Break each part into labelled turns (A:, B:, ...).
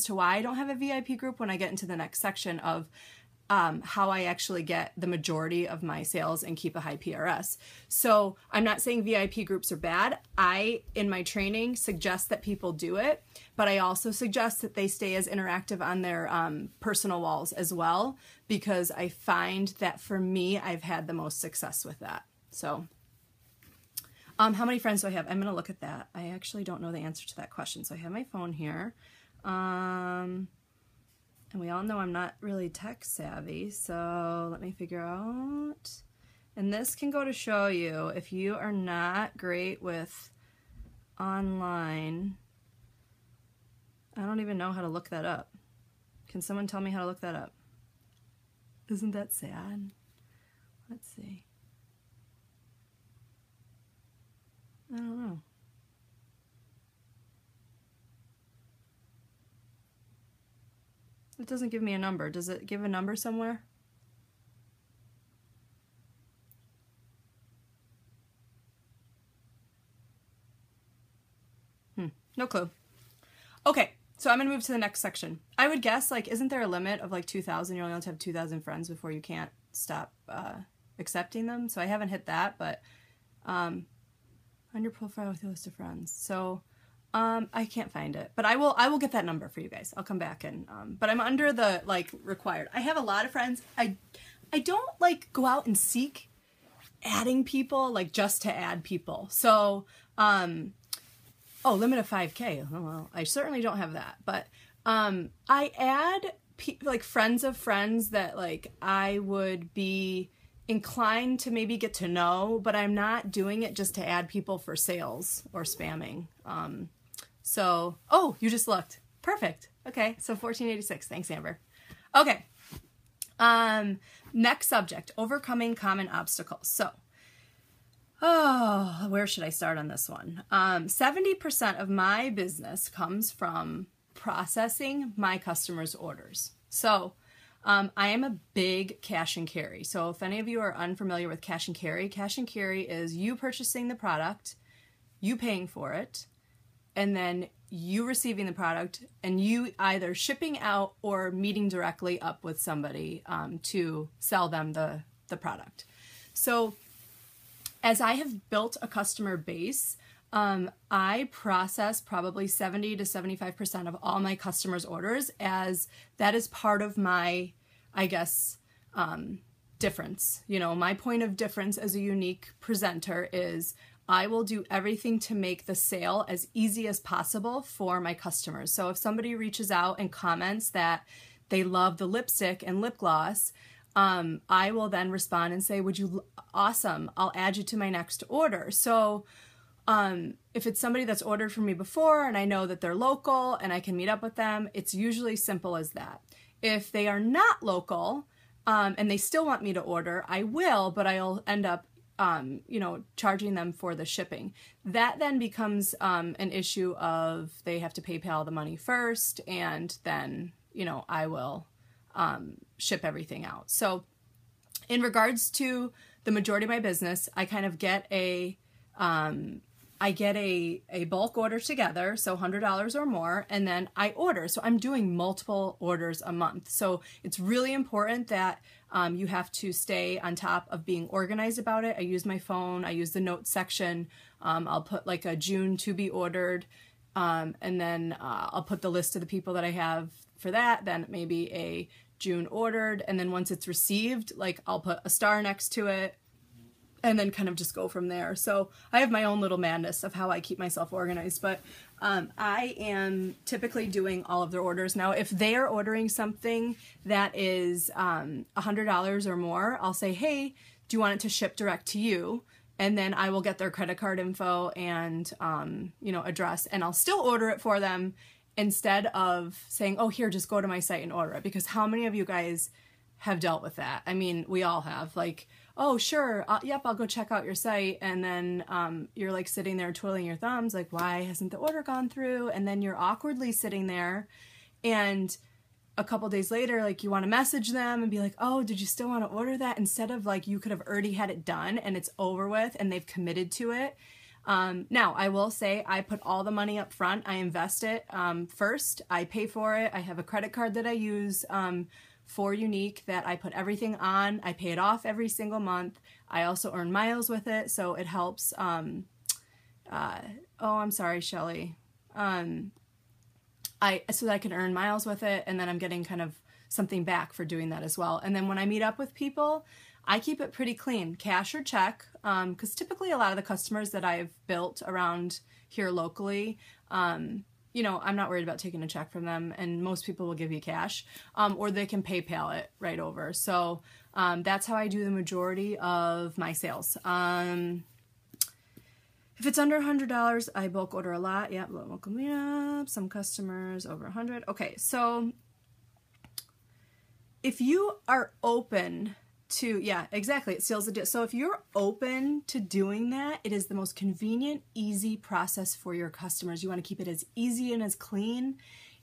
A: to why I don't have a VIP group when I get into the next section of how I actually get the majority of my sales and keep a high PRS. So I'm not saying VIP groups are bad. I, in my training, suggest that people do it, but I also suggest that they stay as interactive on their personal walls as well, because I find that for me, I've had the most success with that. So how many friends do I have? I'm going to look at that. I actually don't know the answer to that question. So I have my phone here. And we all know I'm not really tech savvy, so let me figure out. And this can go to show you if you are not great with online. I don't even know how to look that up. Can someone tell me how to look that up? Isn't that sad? Let's see. I don't know. It doesn't give me a number. Does it give a number somewhere? No clue. Okay, so I'm gonna move to the next section. I would guess, like, isn't there a limit of like 2,000? You're only allowed to have 2,000 friends before you can't stop accepting them. So I haven't hit that, but on your profile with your list of friends. So I can't find it, but I will get that number for you guys. I'll come back and, but I'm under the, like, required. I have a lot of friends. I don't, like, go out and seek adding people, like, just to add people. So, oh, limit of 5K. Oh, well, I certainly don't have that, but, I add, like, friends of friends that, like, I would be inclined to maybe get to know, but I'm not doing it just to add people for sales or spamming. So, oh, you just looked. Perfect. Okay, so 1486. Thanks, Amber. Okay. Next subject, overcoming common obstacles. So, oh, where should I start on this one? 70% of my business comes from processing my customers' orders. So, I am a big cash and carry. So if any of you are unfamiliar with cash and carry is you purchasing the product, you paying for it, and then you receiving the product and you either shipping out or meeting directly up with somebody to sell them the product. So as I have built a customer base, I process probably 70 to 75% of all my customers' orders, as that is part of my, I guess, difference. You know, my point of difference as a Younique presenter is I will do everything to make the sale as easy as possible for my customers. So if somebody reaches out and comments that they love the lipstick and lip gloss, I will then respond and say, awesome, I'll add you to my next order. So if it's somebody that's ordered from me before and I know that they're local and I can meet up with them, it's usually simple as that. If they are not local and they still want me to order, I will, but I'll end up you know, charging them for the shipping. That then becomes an issue of they have to PayPal the money first, and then, you know, I will ship everything out. So in regards to the majority of my business, I kind of get a bulk order together, so $100 or more, and then I order. So I'm doing multiple orders a month. So it's really important that you have to stay on top of being organized about it. I use my phone. I use the notes section. I'll put like a June to be ordered, and then I'll put the list of the people that I have for that. Then maybe a June ordered, and then once it's received, like I'll put a star next to it, and then kind of just go from there. So I have my own little madness of how I keep myself organized, but I am typically doing all of their orders. Now, if they are ordering something that is $100 or more, I'll say, hey, do you want it to ship direct to you? And then I will get their credit card info and, you know, address, and I'll still order it for them instead of saying, oh, here, just go to my site and order it. Because how many of you guys have dealt with that? I mean, we all have. Like, oh, sure, yep, I'll go check out your site. And then you're like sitting there twiddling your thumbs, like, why hasn't the order gone through? And then you're awkwardly sitting there, and a couple days later, like, you want to message them and be like, oh, did you still want to order that? Instead of like, you could have already had it done and it's over with and they've committed to it. Now, I will say I put all the money up front. I invest it first. I pay for it. I have a credit card that I use for Younique that I put everything on. I pay it off every single month. I also earn miles with it, so it helps. Oh, I'm sorry, Shelly. So that I can earn miles with it, and then I'm getting kind of something back for doing that as well. And then when I meet up with people, I keep it pretty clean, cash or check, because typically a lot of the customers that I've built around here locally, you know, I'm not worried about taking a check from them, and most people will give you cash, or they can PayPal it right over. So that's how I do the majority of my sales. If it's under $100, I bulk order a lot. Yeah, local meetup, some customers over 100. Okay, so if you are open to, yeah, exactly, it seals the deal. So if you're open to doing that, it is the most convenient, easy process for your customers. You want to keep it as easy and as clean.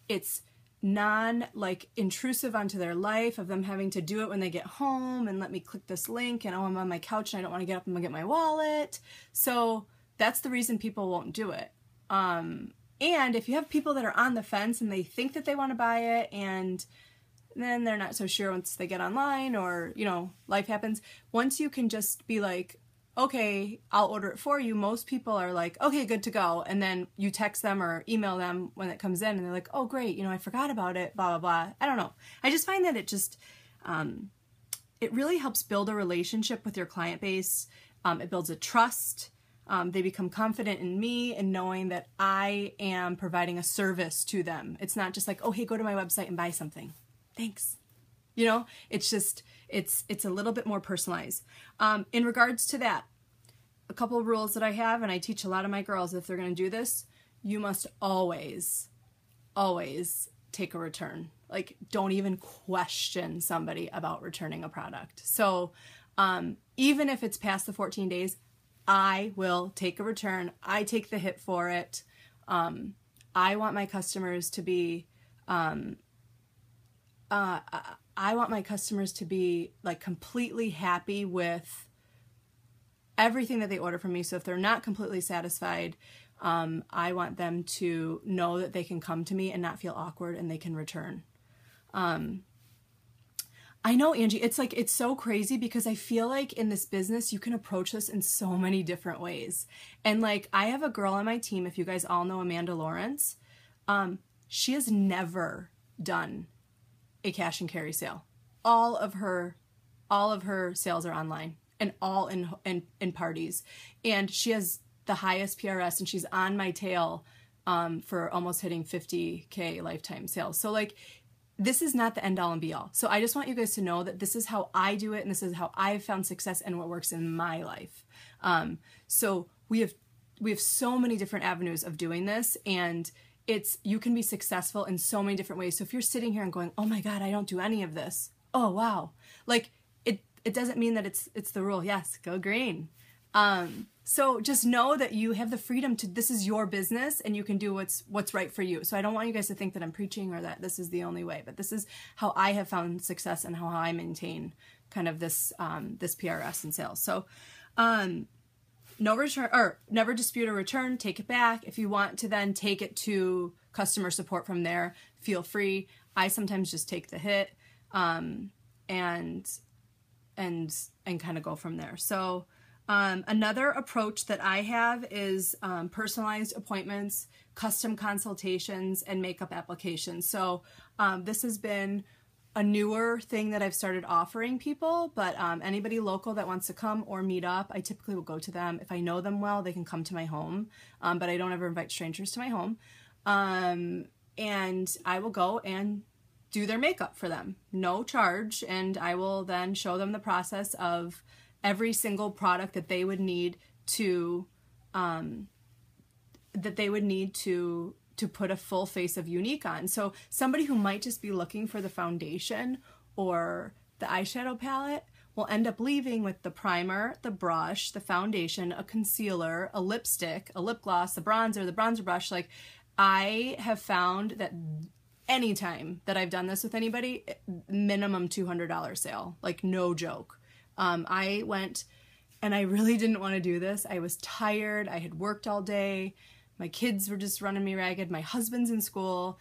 A: It's intrusive onto their life of them having to do it when they get home and let me click this link and oh, I'm on my couch and I don't want to get up and get my wallet. So that's the reason people won't do it. And if you have people that are on the fence and they think that they want to buy it and then they're not so sure once they get online or, you know, life happens. Once you can just be like, okay, I'll order it for you. Most people are like, okay, good to go. And then you text them or email them when it comes in and they're like, oh, great. You know, I forgot about it, blah, blah, blah. I don't know. I just find that it just, it really helps build a relationship with your client base. It builds a trust. They become confident in me and knowing that I am providing a service to them. It's not just like, oh, hey, go to my website and buy something. Thanks. You know, it's just, it's a little bit more personalized. In regards to that, a couple of rules that I have, and I teach a lot of my girls, if they're going to do this, you must always, always take a return. Like, don't even question somebody about returning a product. So even if it's past the 14 days, I will take a return. I take the hit for it. I want my customers to be, like completely happy with everything that they order from me. So if they're not completely satisfied, I want them to know that they can come to me and not feel awkward and they can return. I know, Angie, it's like, it's so crazy because I feel like in this business, you can approach this in so many different ways. And like, I have a girl on my team, if you guys all know Amanda Lawrence, she has never done a cash and carry sale. All of her sales are online and all in parties. And she has the highest PRS and she's on my tail, for almost hitting 50K lifetime sales. So like, this is not the end all and be all. So I just want you guys to know that this is how I do it and this is how I've found success and what works in my life. So we have so many different avenues of doing this, and you can be successful in so many different ways. So if you're sitting here and going, oh my God, I don't do any of this. Oh, wow. Like it doesn't mean that it's the rule. Yes, go green. So just know that you have the freedom to, this is your business and you can do what's right for you. So I don't want you guys to think that I'm preaching or that this is the only way, but this is how I have found success and how I maintain kind of this PRS and sales. So, no return or never dispute a return, take it back. If you want to then take it to customer support from there, feel free. I sometimes just take the hit, and kind of go from there. So, another approach that I have is personalized appointments, custom consultations, and makeup applications. So this has been a newer thing that I've started offering people, but anybody local that wants to come or meet up, I typically will go to them. If I know them well, they can come to my home, but I don't ever invite strangers to my home. And I will go and do their makeup for them, no charge, and I will then show them the process of every single product that they would need to put a full face of Younique on. So somebody who might just be looking for the foundation or the eyeshadow palette will end up leaving with the primer, the brush, the foundation, a concealer, a lipstick, a lip gloss, the bronzer brush. Like, I have found that anytime that I've done this with anybody, minimum $200 sale, like no joke. I went And I really didn't want to do this. I was tired. I had worked all day. My kids were just running me ragged. My husband's in school.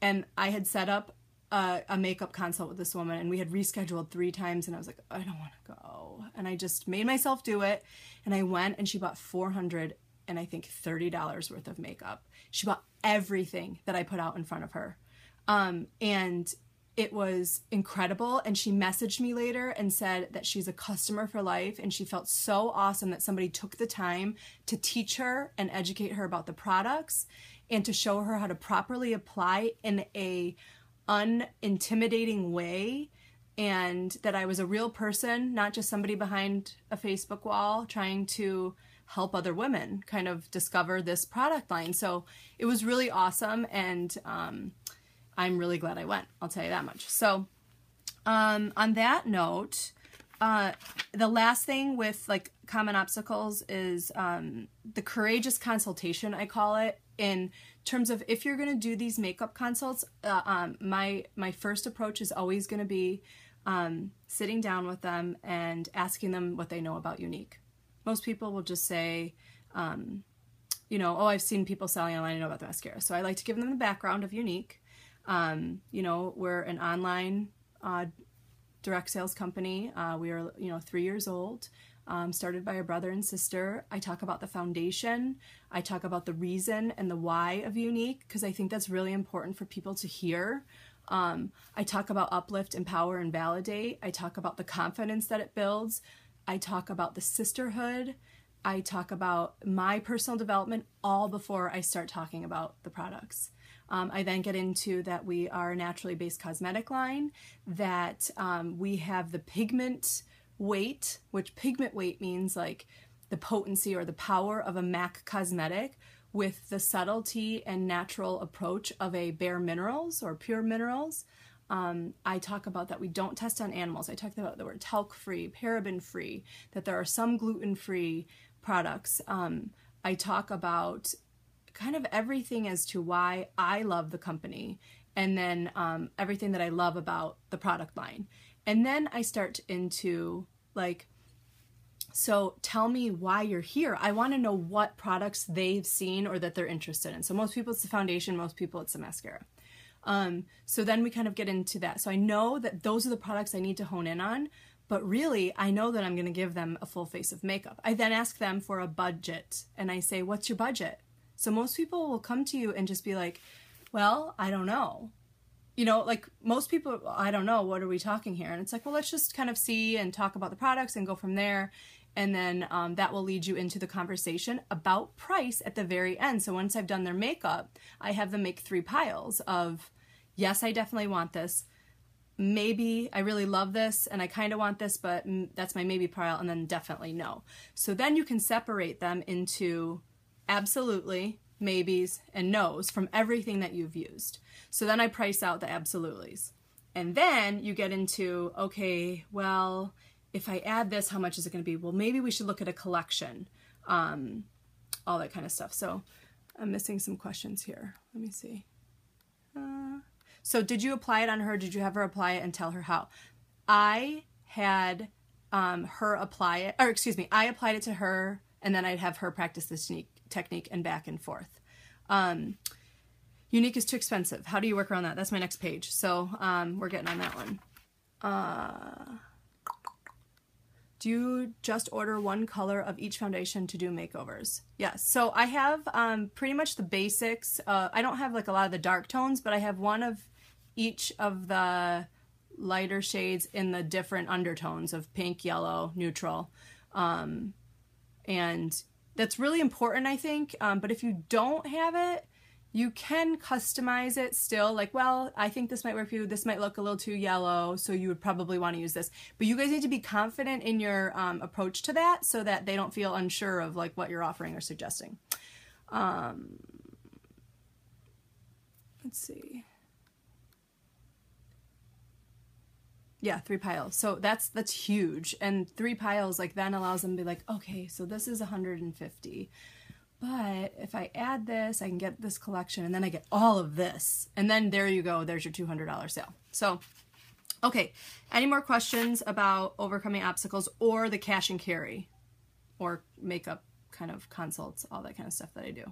A: And I had set up a makeup consult with this woman, and we had rescheduled 3 times, and I was like, I don't want to go. And I just made myself do it. And I went, and she bought $430 worth of makeup. She bought everything that I put out in front of her. And it was incredible. And she messaged me later and said that she's a customer for life. And she felt so awesome that somebody took the time to teach her and educate her about the products and to show her how to properly apply in a unintimidating way. And that I was a real person, not just somebody behind a Facebook wall trying to help other women kind of discover this product line. So it was really awesome. And, I'm really glad I went. I'll tell you that much. So, on that note, the last thing with like common obstacles is the courageous consultation, I call it, in terms of if you're going to do these makeup consults. My first approach is always going to be sitting down with them and asking them what they know about Younique. Most people will just say, oh, I've seen people selling online, I know about the mascara. So I like to give them the background of Younique. We're an online direct sales company. We are, 3 years old, started by a brother and sister. I talk about the foundation. I talk about the reason and the why of Younique, because I think that's really important for people to hear. I talk about uplift, empower, and validate. I talk about the confidence that it builds. I talk about the sisterhood. I talk about my personal development all before I start talking about the products. I then get into that we are a naturally based cosmetic line, that we have the pigment weight, which pigment weight means like the potency or the power of a MAC cosmetic with the subtlety and natural approach of a bare minerals or pure minerals. I talk about that we don't test on animals. I talk about that we're talc-free, paraben-free, that there are some gluten-free products. I talk about kind of everything as to why I love the company, and then everything that I love about the product line. And then I start into like, so tell me why you're here. I want to know what products they've seen or that they're interested in. So most people it's the foundation, most people it's the mascara. So then we kind of get into that. So I know that those are the products I need to hone in on, but really I know that I'm going to give them a full face of makeup. I then ask them for a budget, and I say, what's your budget? So most people will come to you and just be like, well, I don't know. Like most people, I don't know, what are we talking here? And it's like, well, let's just kind of see and talk about the products and go from there. And then that will lead you into the conversation about price at the very end. So once I've done their makeup, I have them make 3 piles of, yes, I definitely want this. Maybe I really love this and I kind of want this, but that's my maybe pile, and then definitely no. So then you can separate them into absolutely, maybes, and no's from everything that you've used. So then I price out the absolutelys. And then you get into, okay, well, if I add this, how much is it going to be? Well, maybe we should look at a collection, all that kind of stuff. So I'm missing some questions here. Let me see. So did you apply it on her? Did you have her apply it and tell her how? I had her apply it, or excuse me, I applied it to her, and then I'd have her practice this technique and back and forth. Younique is too expensive. How do you work around that? That's my next page. So we're getting on that one. Do you just order one color of each foundation to do makeovers? Yes. So I have pretty much the basics. I don't have like a lot of the dark tones, but I have one of each of the lighter shades in the different undertones of pink, yellow, neutral. And that's really important, I think. But if you don't have it, you can customize it still. Like, well, I think this might work for you. This might look a little too yellow, so you would probably want to use this. But you guys need to be confident in your approach to that so that they don't feel unsure of like what you're offering or suggesting. Let's see. Yeah, 3 piles. So that's huge. And 3 piles like then allows them to be like, okay, so this is 150. But if I add this, I can get this collection, and then I get all of this. And then there you go. There's your $200 sale. So, okay. Any more questions about overcoming obstacles or the cash and carry? or makeup kind of consults, all that kind of stuff that I do.